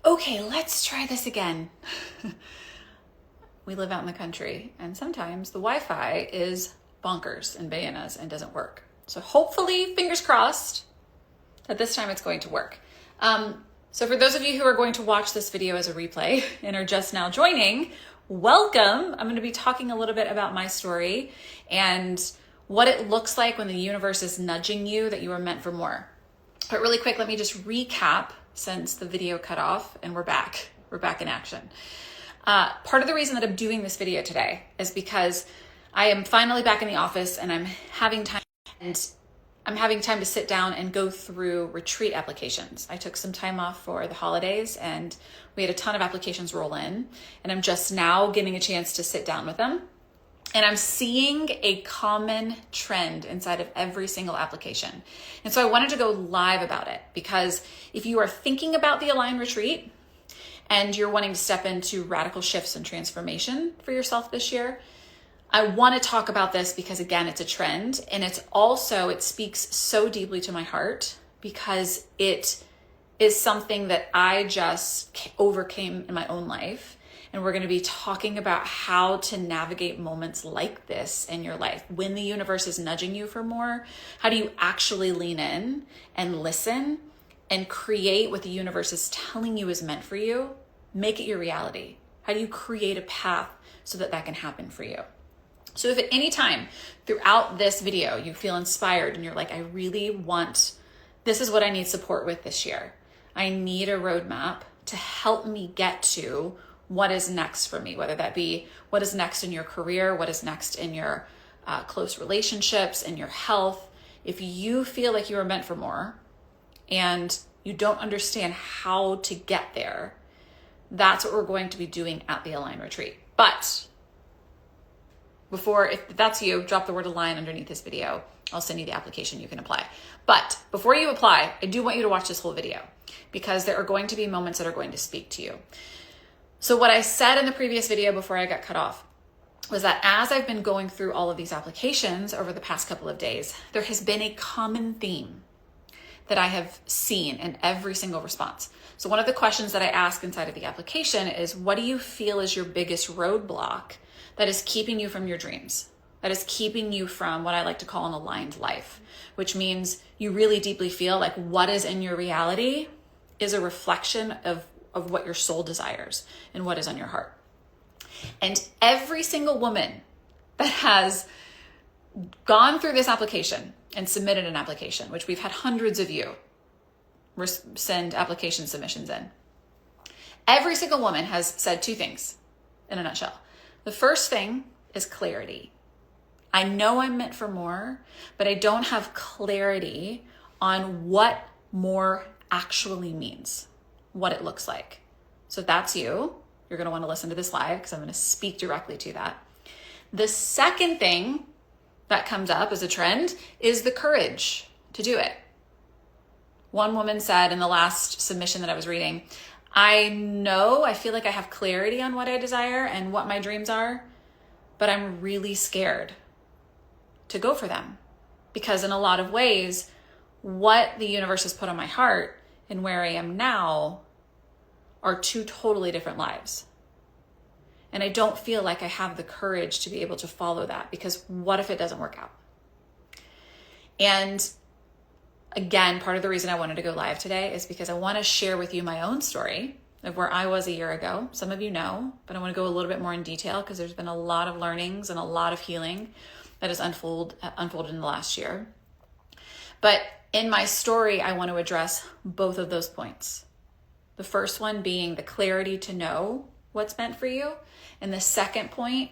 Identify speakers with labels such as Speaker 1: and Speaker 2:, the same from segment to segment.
Speaker 1: Okay, let's try this again. We live out in the country, and sometimes the Wi-Fi is bonkers and bananas and doesn't work. So hopefully, fingers crossed, that this time it's going to work. So for those of you who are going to watch this video as a replay and are just now joining, welcome. I'm going to be talking a little bit about my story and what it looks like when the universe is nudging you that you are meant for more. But really quick, let me just recap since the video cut off and we're back. We're back in action. Part of the reason that I'm doing this video today is because I am finally back in the office and I'm having time to sit down and go through retreat applications. I took some time off for the holidays and we had a ton of applications roll in, and I'm just now getting a chance to sit down with them. And I'm seeing a common trend inside of every single application. And so I wanted to go live about it because if you are thinking about the Align Retreat and you're wanting to step into radical shifts and transformation for yourself this year, I want to talk about this because, again, it's a trend, and it speaks so deeply to my heart because it is something that I just overcame in my own life. And we're going to be talking about how to navigate moments like this in your life. When the universe is nudging you for more, how do you actually lean in and listen and create what the universe is telling you is meant for you? Make it your reality. How do you create a path so that that can happen for you? So if at any time throughout this video you feel inspired and you're like, this is what I need support with this year. I need a roadmap to help me get to what is next for me, whether that be what is next in your career, what is next in your close relationships, in your health. If you feel like you are meant for more and you don't understand how to get there, that's what we're going to be doing at the Align Retreat. But if that's you, drop the word Align underneath this video. I'll send you the application you can apply. But before you apply, I do want you to watch this whole video because there are going to be moments that are going to speak to you. So what I said in the previous video before I got cut off was that as I've been going through all of these applications over the past couple of days, there has been a common theme that I have seen in every single response. So one of the questions that I ask inside of the application is, what do you feel is your biggest roadblock that is keeping you from your dreams? That is keeping you from what I like to call an aligned life, which means you really deeply feel like what is in your reality is a reflection of what your soul desires and what is on your heart. And every single woman that has gone through this application and submitted an application, which we've had hundreds of you send application submissions in, every single woman has said two things in a nutshell. The first thing is clarity. I know I'm meant for more, but I don't have clarity on what more actually means, what it looks like. So if that's you, you're going to want to listen to this live because I'm going to speak directly to that. The second thing that comes up as a trend is the courage to do it. One woman said in the last submission that I was reading, I feel like I have clarity on what I desire and what my dreams are, but I'm really scared to go for them because in a lot of ways, what the universe has put on my heart and where I am now are two totally different lives. And I don't feel like I have the courage to be able to follow that because what if it doesn't work out? And again, part of the reason I wanted to go live today is because I want to share with you my own story of where I was a year ago. Some of you know, but I want to go a little bit more in detail because there's been a lot of learnings and a lot of healing that has unfolded in the last year. But in my story, I want to address both of those points. The first one being the clarity to know what's meant for you. And the second point,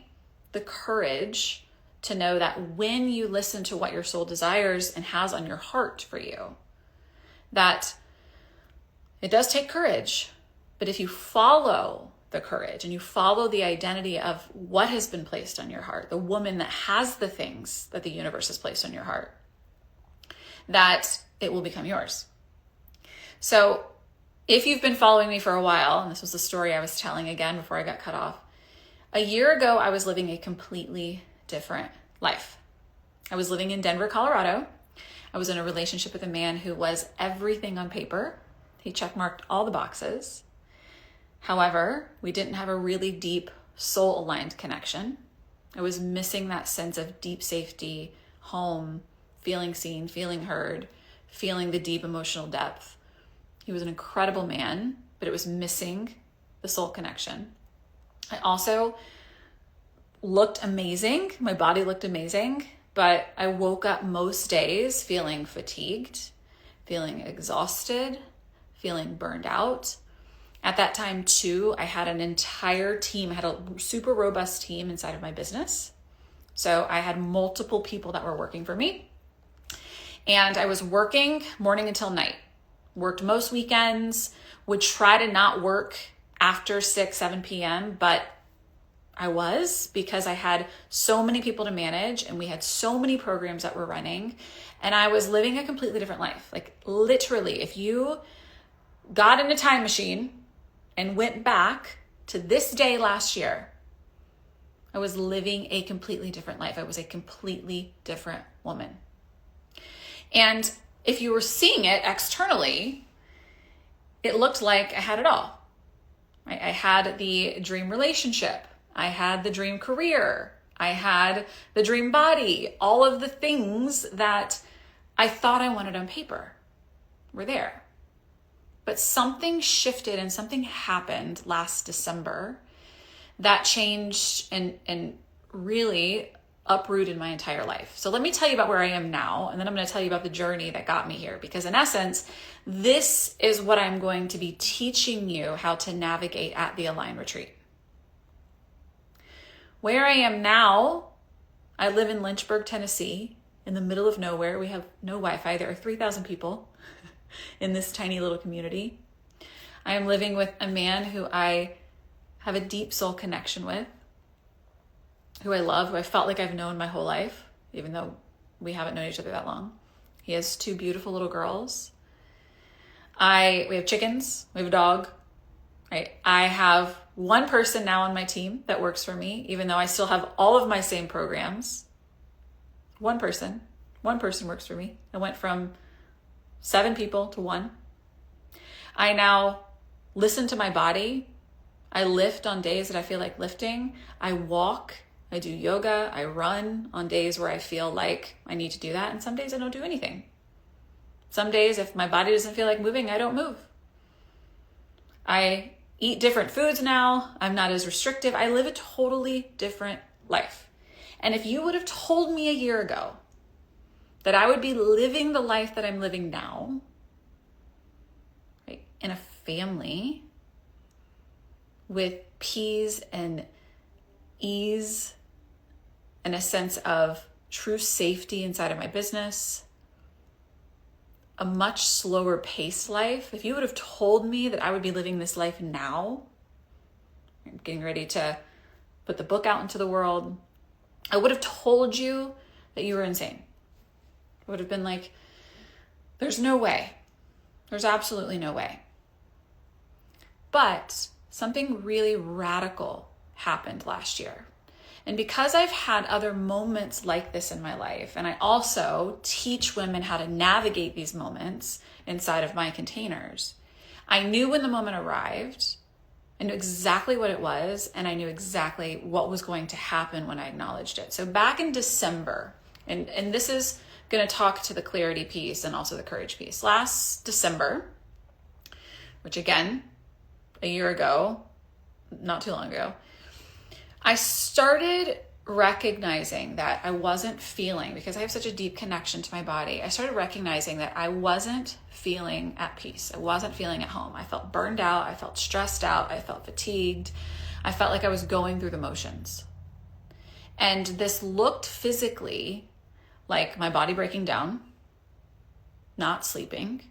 Speaker 1: the courage to know that when you listen to what your soul desires and has on your heart for you, that it does take courage. But if you follow the courage and you follow the identity of what has been placed on your heart, the woman that has the things that the universe has placed on your heart, that it will become yours. So if you've been following me for a while, and this was the story I was telling again before I got cut off, a year ago, I was living a completely different life. I was living in Denver, Colorado. I was in a relationship with a man who was everything on paper. He checkmarked all the boxes. However, we didn't have a really deep soul aligned connection. I was missing that sense of deep safety, home, feeling seen, feeling heard, feeling the deep emotional depth. He was an incredible man, but it was missing the soul connection. I also looked amazing. My body looked amazing, but I woke up most days feeling fatigued, feeling exhausted, feeling burned out. At that time too, I had an entire team. I had a super robust team inside of my business. So I had multiple people that were working for me. And I was working morning until night. Worked most weekends, would try to not work after 6, 7 p.m., but I was, because I had so many people to manage and we had so many programs that were running, and I was living a completely different life. Like literally, if you got in a time machine and went back to this day last year, I was living a completely different life. I was a completely different woman. And if you were seeing it externally, it looked like I had it all. I had the dream relationship. I had the dream career. I had the dream body. All of the things that I thought I wanted on paper were there. But something shifted and something happened last December that changed and really uprooted my entire life. So let me tell you about where I am now, and then I'm going to tell you about the journey that got me here, because in essence, this is what I'm going to be teaching you how to navigate at the Align Retreat. Where I am now, I live in Lynchburg, Tennessee, in the middle of nowhere. We have no Wi-Fi. There are 3,000 people in this tiny little community. I am living with a man who I have a deep soul connection with, who I love, who I felt like I've known my whole life, even though we haven't known each other that long. He has 2 beautiful little girls. We have chickens. We have a dog. Right? I have one person now on my team that works for me, even though I still have all of my same programs. One person works for me. I went from 7 people to 1. I now listen to my body. I lift on days that I feel like lifting. I walk. I do yoga. I run on days where I feel like I need to do that. And some days I don't do anything. Some days, if my body doesn't feel like moving, I don't move. I eat different foods now. I'm not as restrictive. I live a totally different life. And if you would have told me a year ago that I would be living the life that I'm living now, right, in a family with peace and ease and a sense of true safety inside of my business, a much slower paced life. If you would have told me that I would be living this life now, I'm getting ready to put the book out into the world, I would have told you that you were insane. I would have been like, there's no way. There's absolutely no way. But something really radical happened last year. And because I've had other moments like this in my life, and I also teach women how to navigate these moments inside of my containers, I knew when the moment arrived, I knew exactly what it was, and I knew exactly what was going to happen when I acknowledged it. So back in December, and this is going to talk to the clarity piece and also the courage piece. Last December, which again, a year ago, not too long ago, I started recognizing that I wasn't feeling, because I have such a deep connection to my body, I started recognizing that I wasn't feeling at peace. I wasn't feeling at home. I felt burned out. I felt stressed out. I felt fatigued. I felt like I was going through the motions. And this looked physically like my body breaking down, not sleeping,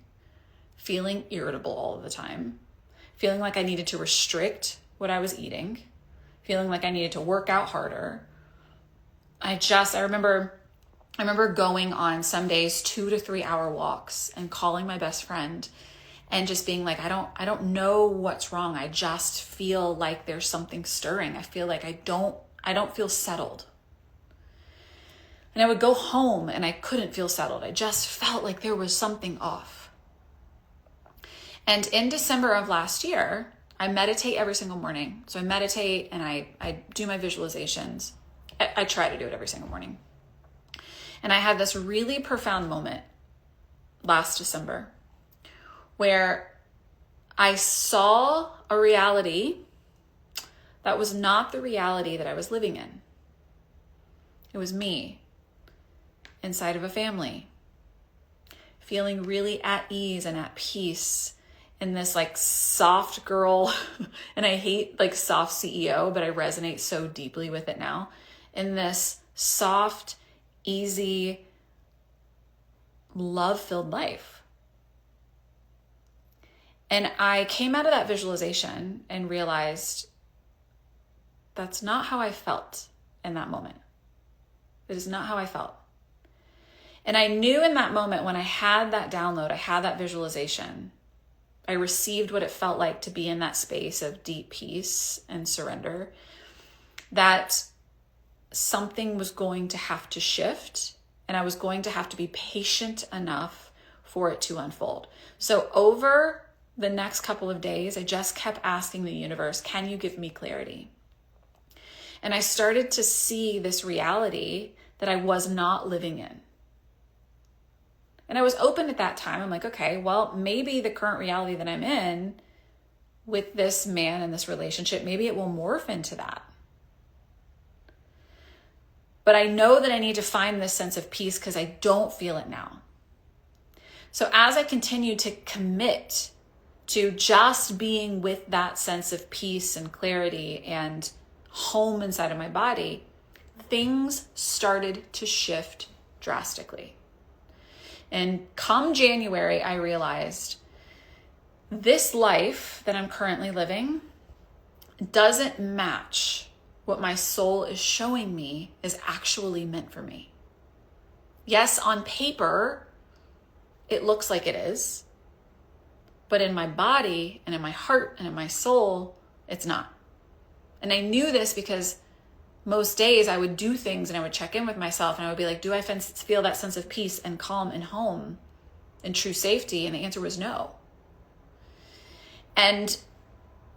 Speaker 1: feeling irritable all of the time, feeling like I needed to restrict what I was eating, feeling like I needed to work out harder. I remember going on some days 2 to 3 hour walks and calling my best friend and just being like, I don't know what's wrong. I just feel like there's something stirring. I feel like I don't feel settled. And I would go home and I couldn't feel settled. I just felt like there was something off. And in December of last year, I meditate every single morning. So I meditate and I do my visualizations. I try to do it every single morning. And I had this really profound moment last December where I saw a reality that was not the reality that I was living in. It was me inside of a family, feeling really at ease and at peace in this like soft girl, and I hate like soft CEO, but I resonate so deeply with it now, in this soft, easy, love-filled life. And I came out of that visualization and realized that's not how I felt in that moment. It is not how I felt. And I knew in that moment when I had that download, I had that visualization, I received what it felt like to be in that space of deep peace and surrender, that something was going to have to shift and I was going to have to be patient enough for it to unfold. So over the next couple of days, I just kept asking the universe, can you give me clarity? And I started to see this reality that I was not living in. And I was open at that time. I'm like, okay, well, maybe the current reality that I'm in with this man and this relationship, maybe it will morph into that. But I know that I need to find this sense of peace because I don't feel it now. So as I continue to commit to just being with that sense of peace and clarity and home inside of my body, things started to shift drastically. And come January, I realized this life that I'm currently living doesn't match what my soul is showing me is actually meant for me. Yes, on paper, it looks like it is, but in my body and in my heart and in my soul, it's not. And I knew this because most days I would do things and I would check in with myself and I would be like, do I feel that sense of peace and calm and home and true safety? And the answer was no. And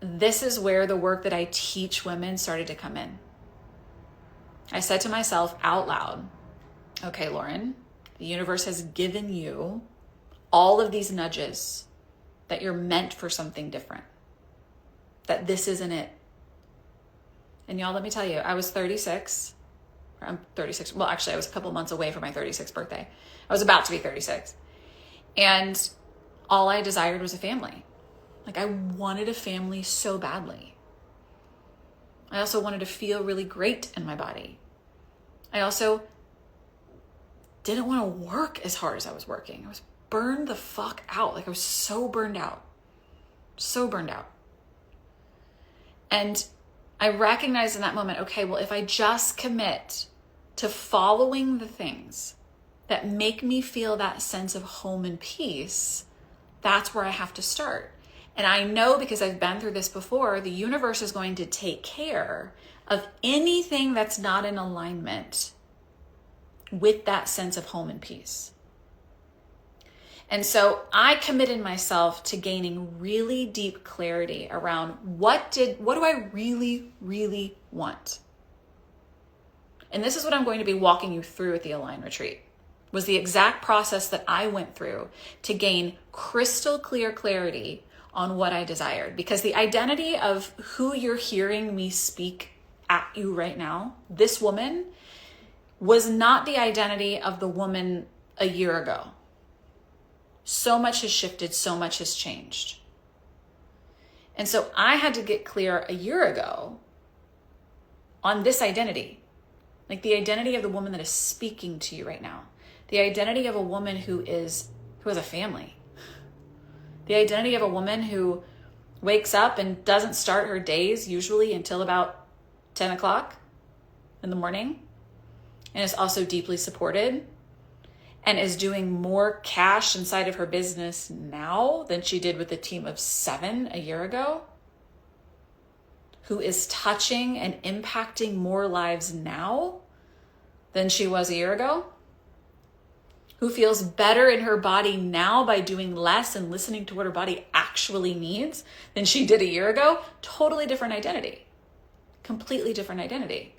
Speaker 1: this is where the work that I teach women started to come in. I said to myself out loud, okay, Lauren, the universe has given you all of these nudges that you're meant for something different, that this isn't it. And y'all, let me tell you, I was 36. I'm 36. Well, actually, I was a couple months away from my 36th birthday. I was about to be 36. And all I desired was a family. Like, I wanted a family so badly. I also wanted to feel really great in my body. I also didn't want to work as hard as I was working. I was burned the fuck out. Like, I was so burned out. So burned out. And I recognized in that moment, okay, well, if I just commit to following the things that make me feel that sense of home and peace, that's where I have to start. And I know, because I've been through this before, the universe is going to take care of anything that's not in alignment with that sense of home and peace. And so I committed myself to gaining really deep clarity around what do I really, really want? And this is what I'm going to be walking you through at the Align Retreat, was the exact process that I went through to gain crystal clear clarity on what I desired. Because the identity of who you're hearing me speak at you right now, this woman, was not the identity of the woman a year ago. So much has shifted, so much has changed. And so I had to get clear a year ago on this identity, like the identity of the woman that is speaking to you right now, the identity of a woman who has a family, the identity of a woman who wakes up and doesn't start her days usually until about 10 o'clock in the morning, and is also deeply supported and is doing more cash inside of her business now than she did with a team of 7 a year ago, who is touching and impacting more lives now than she was a year ago, who feels better in her body now by doing less and listening to what her body actually needs than she did a year ago, totally different identity. Completely different identity.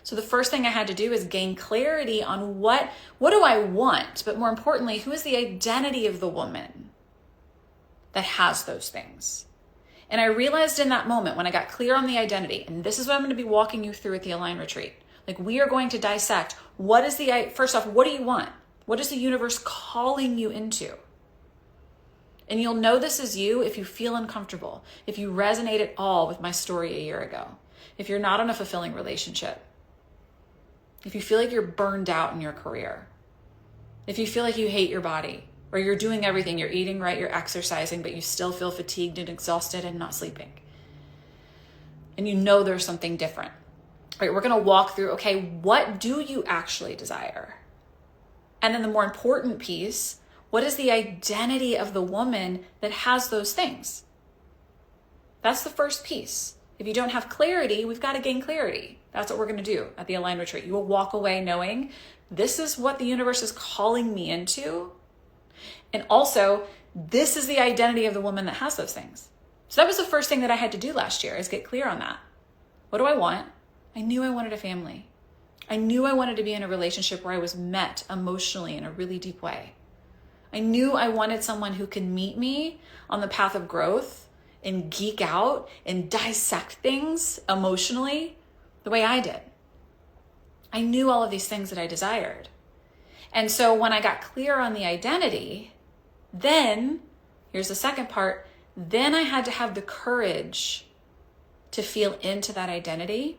Speaker 1: So the first thing I had to do is gain clarity on what do I want, but more importantly, who is the identity of the woman that has those things? And I realized in that moment when I got clear on the identity, and this is what I'm going to be walking you through at the Align Retreat. Like, we are going to dissect first off, what do you want? What is the universe calling you into? And you'll know this is you if you feel uncomfortable, if you resonate at all with my story a year ago, if you're not in a fulfilling relationship, if you feel like you're burned out in your career, if you feel like you hate your body, or you're doing everything, you're eating right, you're exercising, but you still feel fatigued and exhausted and not sleeping. And you know there's something different. All right, we're going to walk through, okay, what do you actually desire? And then the more important piece, what is the identity of the woman that has those things? That's the first piece. If you don't have clarity, we've got to gain clarity. That's what we're going to do at the Align Retreat. You will walk away knowing this is what the universe is calling me into. And also, this is the identity of the woman that has those things. So that was the first thing that I had to do last year, is get clear on that. What do I want? I knew I wanted a family. I knew I wanted to be in a relationship where I was met emotionally in a really deep way. I knew I wanted someone who could meet me on the path of growth and geek out and dissect things emotionally the way I did. I knew all of these things that I desired. And so when I got clear on the identity, then, here's the second part, then I had to have the courage to feel into that identity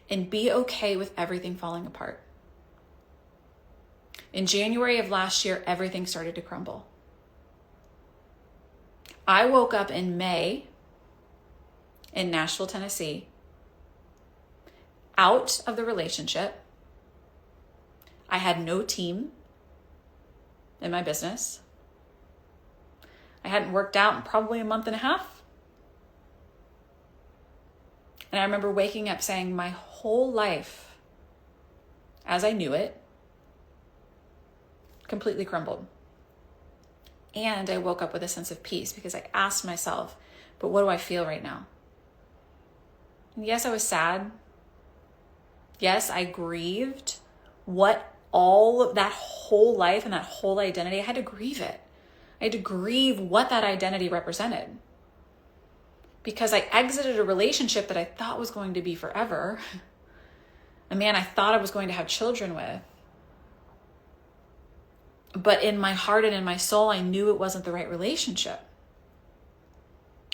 Speaker 1: and be okay with everything falling apart. In January of last year, everything started to crumble. I woke up in May in Nashville, Tennessee, out of the relationship. I had no team in my business. I hadn't worked out in probably a month and a half. And I remember waking up saying my whole life, as I knew it, completely crumbled. And I woke up with a sense of peace because I asked myself, but what do I feel right now? And yes, I was sad. Yes, I grieved what all of that whole life and that whole identity, I had to grieve it. I had to grieve what that identity represented. Because I exited a relationship that I thought was going to be forever. A man I thought I was going to have children with. But in my heart and in my soul, I knew it wasn't the right relationship.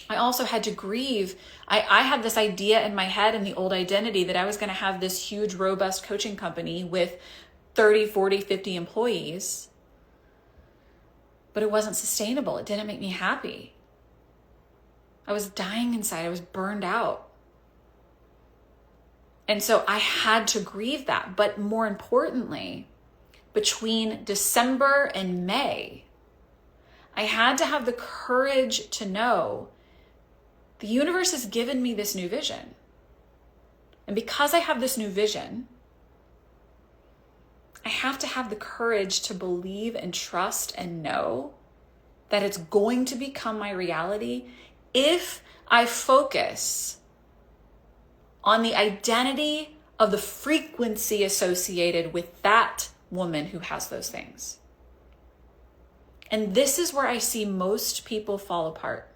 Speaker 1: I also had to grieve. I had this idea in my head and the old identity that I was going to have this huge, robust coaching company with 30, 40, 50 employees. But it wasn't sustainable. It didn't make me happy. I was dying inside. I was burned out. And so I had to grieve that. But more importantly, between December and May, I had to have the courage to know the universe has given me this new vision. And because I have this new vision, I have to have the courage to believe and trust and know that it's going to become my reality if I focus on the identity of the frequency associated with that woman who has those things. And this is where I see most people fall apart.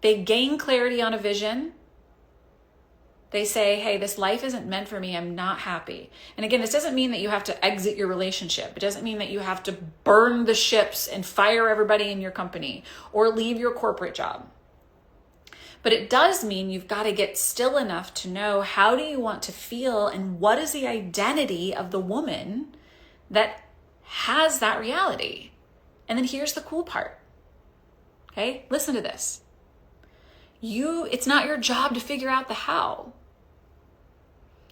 Speaker 1: They gain clarity on a vision. They say, hey, this life isn't meant for me. I'm not happy. And again, this doesn't mean that you have to exit your relationship. It doesn't mean that you have to burn the ships and fire everybody in your company or leave your corporate job. But it does mean you've got to get still enough to know, how do you want to feel and what is the identity of the woman that has that reality? And then here's the cool part. Okay, listen to this. It's not your job to figure out the how.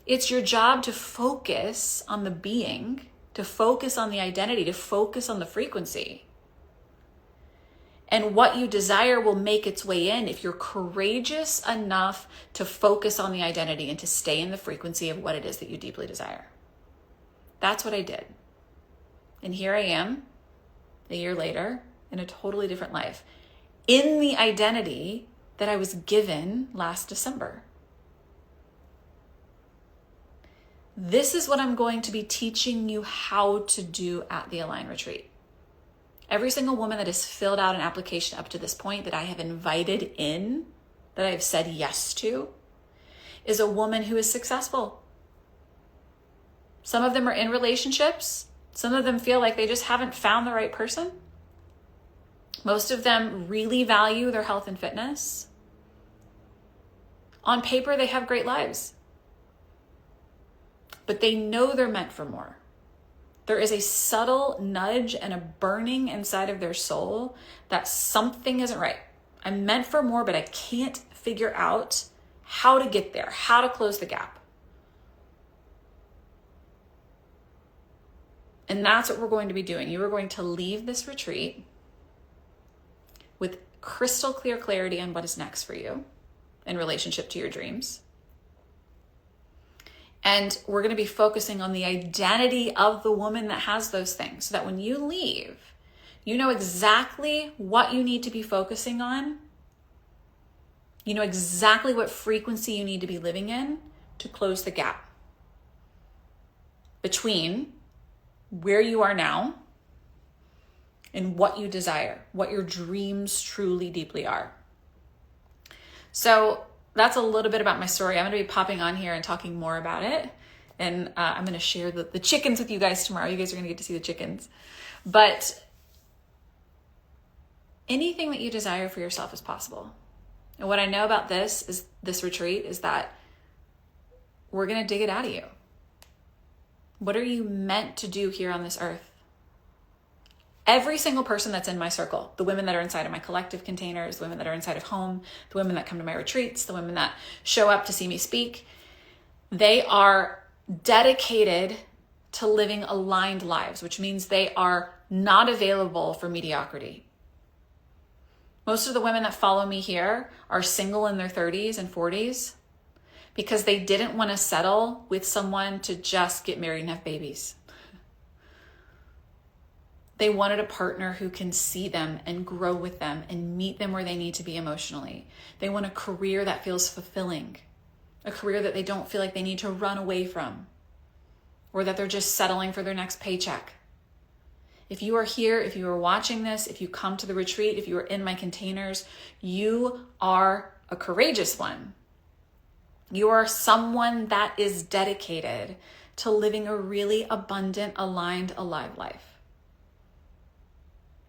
Speaker 1: It's your job to focus on the being, to focus on the identity, to focus on the frequency. And what you desire will make its way in if you're courageous enough to focus on the identity and to stay in the frequency of what it is that you deeply desire. That's what I did. And here I am, a year later, in a totally different life, in the identity that I was given last December. This is what I'm going to be teaching you how to do at the Align Retreat. Every single woman that has filled out an application up to this point that I have invited in, that I have said yes to, is a woman who is successful. Some of them are in relationships. Some of them feel like they just haven't found the right person. Most of them really value their health and fitness. On paper, they have great lives. But they know they're meant for more. There is a subtle nudge and a burning inside of their soul that something isn't right. I'm meant for more, but I can't figure out how to get there, how to close the gap. And that's what we're going to be doing. You are going to leave this retreat with crystal clear clarity on what is next for you in relationship to your dreams. And we're going to be focusing on the identity of the woman that has those things, so that when you leave, you know exactly what you need to be focusing on. You know exactly what frequency you need to be living in to close the gap between where you are now and what you desire, what your dreams truly deeply are. So that's a little bit about my story. I'm going to be popping on here and talking more about it. And I'm going to share the chickens with you guys tomorrow. You guys are going to get to see the chickens. But anything that you desire for yourself is possible. And what I know about this retreat is that we're going to dig it out of you. What are you meant to do here on this earth? Every single person that's in my circle, the women that are inside of my collective containers, the women that are inside of home, the women that come to my retreats, the women that show up to see me speak, they are dedicated to living aligned lives, which means they are not available for mediocrity. Most of the women that follow me here are single in their 30s and 40s because they didn't want to settle with someone to just get married and have babies. They wanted a partner who can see them and grow with them and meet them where they need to be emotionally. They want a career that feels fulfilling, a career that they don't feel like they need to run away from, or that they're just settling for their next paycheck. If you are here, if you are watching this, if you come to the retreat, if you are in my containers, you are a courageous one. You are someone that is dedicated to living a really abundant, aligned, alive life.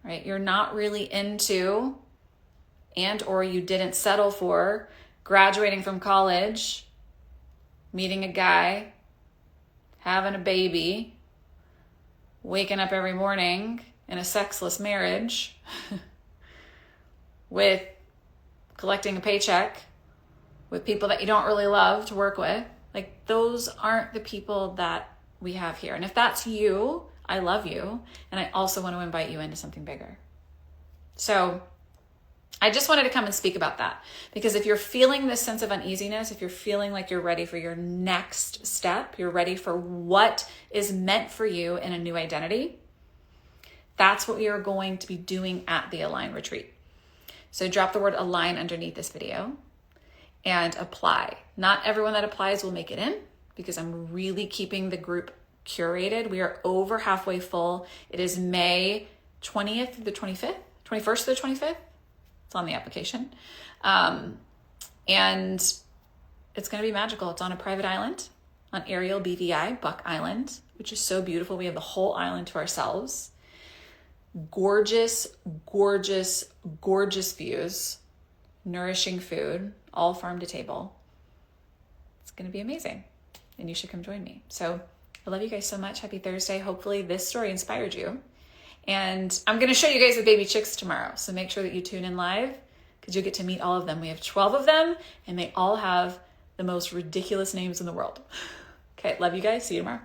Speaker 1: Right? You're not really into or you didn't settle for graduating from college, meeting a guy, having a baby, waking up every morning in a sexless marriage with collecting a paycheck with people that you don't really love to work with. Like, those aren't the people that we have here. And if that's you, I love you. And I also want to invite you into something bigger. So I just wanted to come and speak about that, because if you're feeling this sense of uneasiness, if you're feeling like you're ready for your next step, you're ready for what is meant for you in a new identity, that's what we are going to be doing at the Align Retreat. So drop the word Align underneath this video and apply. Not everyone that applies will make it in, because I'm really keeping the group curated. We are over halfway full. It is May 20th through the 25th, 21st through the 25th. It's on the application. And it's going to be magical. It's on a private island on Ariel BVI, Buck Island, which is so beautiful. We have the whole island to ourselves. Gorgeous, gorgeous, gorgeous views, nourishing food, all farm to table. It's going to be amazing. And you should come join me. So I love you guys so much. Happy Thursday. Hopefully this story inspired you. And I'm going to show you guys the baby chicks tomorrow. So make sure that you tune in live, because you'll get to meet all of them. We have 12 of them, and they all have the most ridiculous names in the world. Okay, love you guys. See you tomorrow.